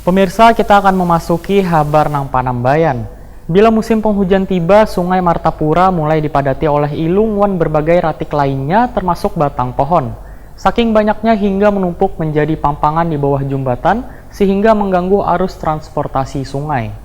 Pemirsa, kita akan memasuki Habar nang Panambayan. Bila musim penghujan tiba, Sungai Martapura mulai dipadati oleh ilung wan berbagai ratik lainnya termasuk batang pohon. Saking banyaknya hingga menumpuk menjadi pampangan di bawah jembatan sehingga mengganggu arus transportasi sungai.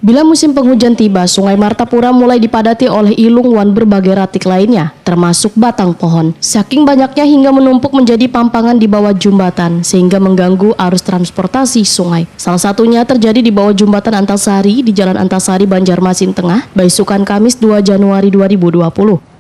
Bila musim penghujan tiba, Sungai Martapura mulai dipadati oleh ilung wan berbagai ratik lainnya, termasuk batang pohon. Saking banyaknya hingga menumpuk menjadi pampangan di bawah jembatan, sehingga mengganggu arus transportasi sungai. Salah satunya terjadi di bawah jembatan Antasari di Jalan Antasari, Banjarmasin Tengah, Baisukan Kamis 2 Januari 2020.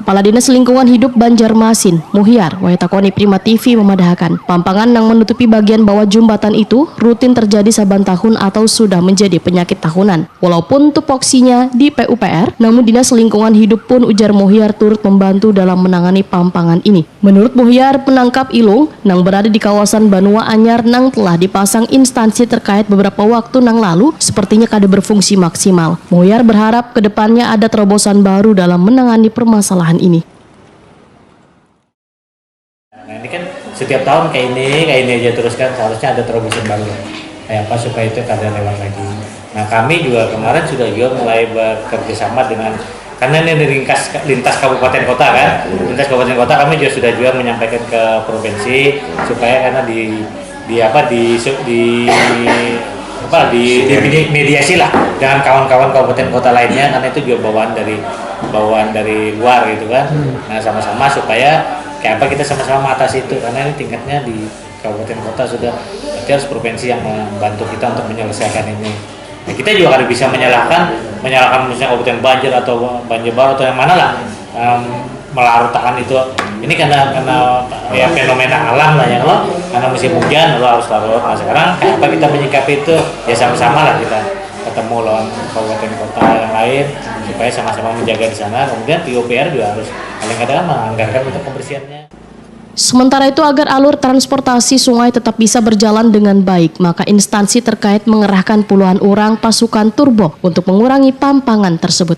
Kepala Dinas Lingkungan Hidup Banjarmasin, Muhyar Waitakoni Prima TV memadahkan, pampangan yang menutupi bagian bawah jembatan itu rutin terjadi saban tahun atau sudah menjadi penyakit tahunan. Walaupun tupoksinya di PUPR, namun Dinas Lingkungan Hidup pun ujar Muhyar turut membantu dalam menangani pampangan ini. Menurut Muhyar, penangkap ilung yang berada di kawasan Banua Anyar yang telah dipasang instansi terkait beberapa waktu yang lalu sepertinya kada berfungsi maksimal. Muhyar berharap kedepannya ada terobosan baru dalam menangani permasalahan ini. Nah ini kan setiap tahun kayak ini aja terus kan, seharusnya ada terobosan baru kayak apa supaya itu kada lewat lagi. Nah kami juga kemarin sudah mulai bekerja sama dengan, karena ini lintas kabupaten kota kan, lintas kabupaten kota kami juga menyampaikan ke provinsi supaya karena mediasi lah dengan kawan-kawan kabupaten kota lainnya, karena itu juga bawaan dari luar gitu kan. Nah sama-sama supaya kayak apa kita sama-sama mengatasi itu, karena ini tingkatnya di kabupaten kota sudah, berarti harus provinsi yang membantu kita untuk menyelesaikan ini. Nah, kita juga harus bisa menyalahkan misalnya kabupaten Banjar atau Banjar Baru atau yang mana lah melarutakan itu. Ini karena ya fenomena alam lah ya, lo karena musim hujan lo harus larut. Nah sekarang kayak apa kita menyikapi itu, ya sama-sama lah kita ketemu lawan kabupaten kota yang lain supaya sama-sama menjaga di sana. Kemudian PUPR juga harus kadang-kadang menganggarkan untuk pembersihannya. Sementara itu, agar alur transportasi sungai tetap bisa berjalan dengan baik, maka instansi terkait mengerahkan puluhan orang pasukan turbo untuk mengurangi pampangan tersebut.